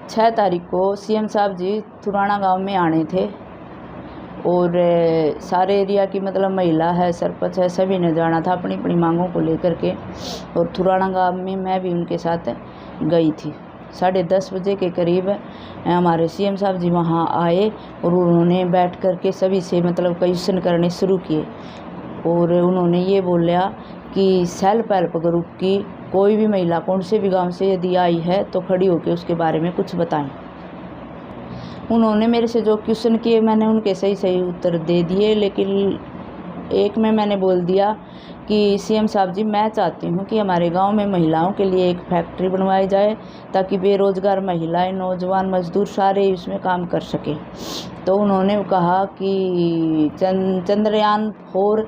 6 तारीख को सीएम साहब जी थुराना गांव में आने थे और सारे एरिया की मतलब महिला है, सरपंच है, सभी ने जाना था अपनी अपनी मांगों को लेकर के। और थुराना गांव में मैं भी उनके साथ गई थी। 10:30 बजे के करीब हमारे सीएम साहब जी वहां आए और उन्होंने बैठ कर के सभी से मतलब क्वेश्चन करने शुरू किए और उन्होंने ये बोला कि सेल्फ हेल्प ग्रुप की कोई भी महिला कौन से भी गांव से यदि आई है तो खड़ी होकर उसके बारे में कुछ बताएं। उन्होंने मेरे से जो क्वेश्चन किए मैंने उनके सही सही उत्तर दे दिए, लेकिन एक में मैंने बोल दिया कि सीएम साहब जी मैं चाहती हूँ कि हमारे गांव में महिलाओं के लिए एक फैक्ट्री बनवाई जाए ताकि बेरोज़गार महिलाएं, नौजवान, मजदूर सारे इसमें काम कर सकें। तो उन्होंने कहा कि चंद्रयान 4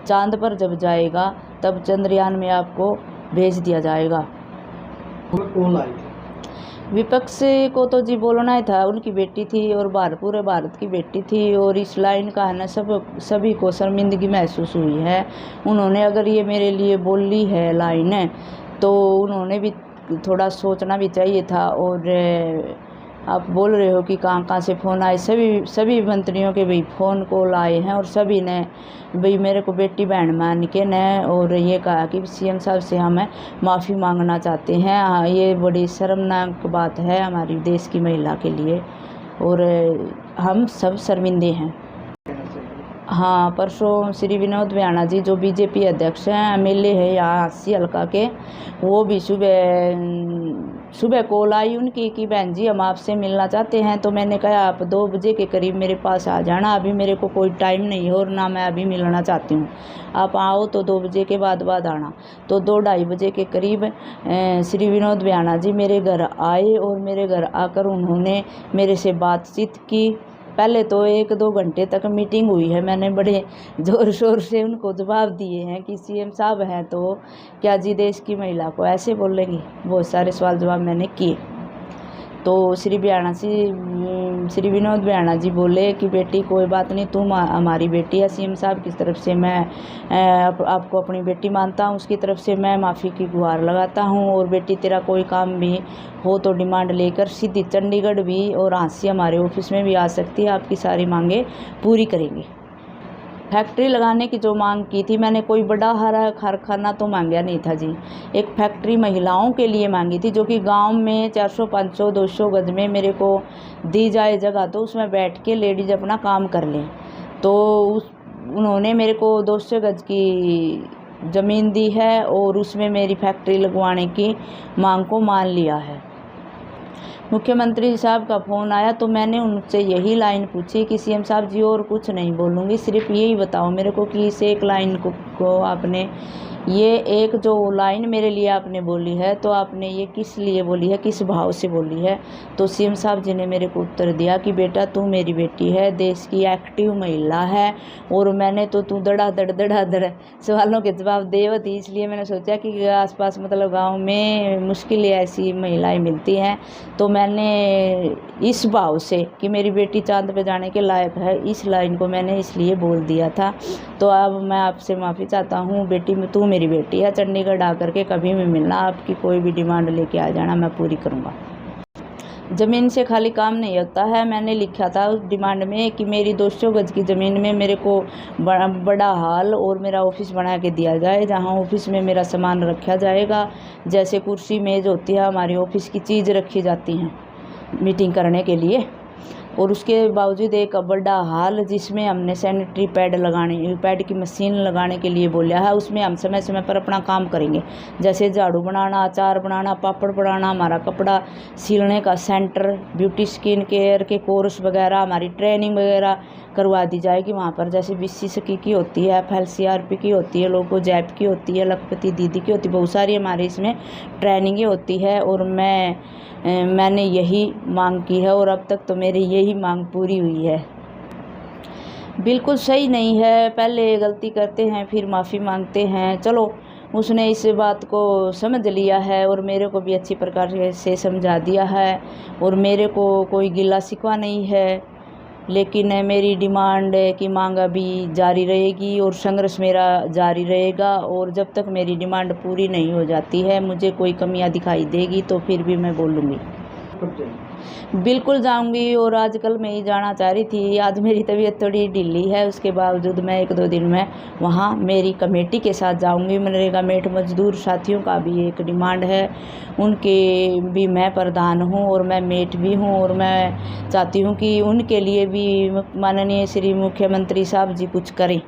चांद पर जब जाएगा तब चंद्रयान में आपको भेज दिया जाएगा। विपक्ष को तो जी बोलना ही था, उनकी बेटी थी और पूरे भारत की बेटी थी और इस लाइन का है ना सभी को शर्मिंदगी महसूस हुई है। उन्होंने अगर ये मेरे लिए बोली है लाइन है तो उन्होंने भी थोड़ा सोचना भी चाहिए था। और आप बोल रहे हो कि कहाँ से फ़ोन आए, सभी मंत्रियों के भाई फ़ोन कॉल आए हैं और सभी ने भाई मेरे को बेटी बहन मान के ने और ये कहा कि सीएम साहब से हमें माफ़ी मांगना चाहते हैं। ये बड़ी शर्मनाक बात है हमारी देश की महिला के लिए और हम सब शर्मिंदे हैं। हाँ, परसों श्री विनोद बियाना जी जो बीजेपी अध्यक्ष हैं, एमएलए है यहाँ 80 हल्का के, वो भी सुबह कॉल आई उनकी कि बहन जी हम आपसे मिलना चाहते हैं। तो मैंने कहा आप 2 बजे के करीब मेरे पास आ जाना, अभी मेरे को कोई टाइम नहीं है और ना मैं अभी मिलना चाहती हूँ। आप आओ तो 2 बजे के बाद आना। तो 2-2:30 बजे के करीब श्री विनोद बियाना जी मेरे घर आए और मेरे घर आकर उन्होंने मेरे से बातचीत की। पहले तो 1-2 घंटे तक मीटिंग हुई है, मैंने बड़े ज़ोर शोर से उनको जवाब दिए हैं कि सीएम साहब हैं तो क्या जी देश की महिला को ऐसे बोलेंगे। बहुत सारे सवाल जवाब मैंने किए। तो श्री विनोद बियाना जी बोले कि बेटी कोई बात नहीं, तुम हमारी बेटी है, सीएम साहब की तरफ से मैं आपको अपनी बेटी मानता हूँ, उसकी तरफ से मैं माफ़ी की गुहार लगाता हूँ। और बेटी तेरा कोई काम भी हो तो डिमांड लेकर सीधी चंडीगढ़ भी और हांसी हमारे ऑफिस में भी आ सकती है, आपकी सारी मांगें पूरी करेंगे। फैक्ट्री लगाने की जो मांग की थी मैंने कोई बड़ा हरा कारखाना तो मांगा नहीं था जी, एक फैक्ट्री महिलाओं के लिए मांगी थी जो कि गांव में 400, 500, 200 गज में मेरे को दी जाए जगह तो उसमें बैठ के लेडीज़ अपना काम कर लें। तो उन्होंने मेरे को 200 गज की ज़मीन दी है और उसमें मेरी फैक्ट्री लगवाने की मांग को मान लिया है। मुख्यमंत्री साहब का फ़ोन आया तो मैंने उनसे यही लाइन पूछी कि सीएम साहब जी और कुछ नहीं बोलूँगी, सिर्फ यही बताओ मेरे को कि इस एक लाइन को आपने ये एक जो लाइन मेरे लिए आपने बोली है तो आपने ये किस लिए बोली है, किस भाव से बोली है। तो सीएम साहब जी ने मेरे को उत्तर दिया कि बेटा तू मेरी बेटी है, देश की एक्टिव महिला है और मैंने तो तू धड़ाधड़ सवालों के जवाब देव थी, इसलिए मैंने सोचा कि आसपास मतलब गांव में मुश्किल ऐसी महिलाएं मिलती हैं। तो मैंने इस भाव से कि मेरी बेटी चांद पे जाने के लायक है, इस लाइन को मैंने इसलिए बोल दिया था। तो अब मैं आपसे माफ़ी चाहता हूँ बेटी, तू मेरी बेटी है, चंडीगढ़ आकर के कभी भी मिलना, आपकी कोई भी डिमांड लेके आ जाना, मैं पूरी करूँगा। ज़मीन से खाली काम नहीं होता है, मैंने लिखा था उस डिमांड में कि मेरी 200 गज की ज़मीन में मेरे को बड़ा हॉल और मेरा ऑफिस बना के दिया जाए, जहां ऑफिस में मेरा सामान रखा जाएगा, जैसे कुर्सी मेज़ होती है हमारी ऑफिस की चीज़ रखी जाती हैं मीटिंग करने के लिए। और उसके बावजूद एक बड़ा हॉल जिसमें हमने सैनिटरी पैड की मशीन लगाने के लिए बोला है, उसमें हम समय समय पर अपना काम करेंगे, जैसे झाड़ू बनाना, अचार बनाना, पापड़ बनाना, हमारा कपड़ा सिलने का सेंटर, ब्यूटी स्किन केयर के कोर्स वगैरह, हमारी ट्रेनिंग वगैरह करवा दी जाएगी वहाँ पर, जैसे BCSC की होती है, FLCRP की होती है, लोगो जैप की होती है, लखपति दीदी की होती है, बहुत सारी हमारे इसमें ट्रेनिंगें होती है। और मैंने यही मांग की है और अब तक तो मेरी यही मांग पूरी हुई है। बिल्कुल सही नहीं है, पहले गलती करते हैं फिर माफ़ी मांगते हैं। चलो उसने इस बात को समझ लिया है और मेरे को भी अच्छी प्रकार से समझा दिया है और मेरे को कोई गिला शिकवा नहीं है, लेकिन मेरी डिमांड की मांग अभी जारी रहेगी और संघर्ष मेरा जारी रहेगा। और जब तक मेरी डिमांड पूरी नहीं हो जाती है, मुझे कोई कमियां दिखाई देगी तो फिर भी मैं बोलूँगी। कब जाएंगे? बिल्कुल जाऊंगी, और आजकल मैं ही जाना चाह रही थी। आज मेरी तबीयत थोड़ी ढीली है, उसके बावजूद मैं 1-2 दिन में वहाँ मेरी कमेटी के साथ जाऊंगी। मनरेगा मेट मजदूर साथियों का भी एक डिमांड है, उनके भी मैं प्रधान हूँ और मैं मेट भी हूँ, और मैं चाहती हूँ कि उनके लिए भी माननीय श्री मुख्यमंत्री साहब जी कुछ करें।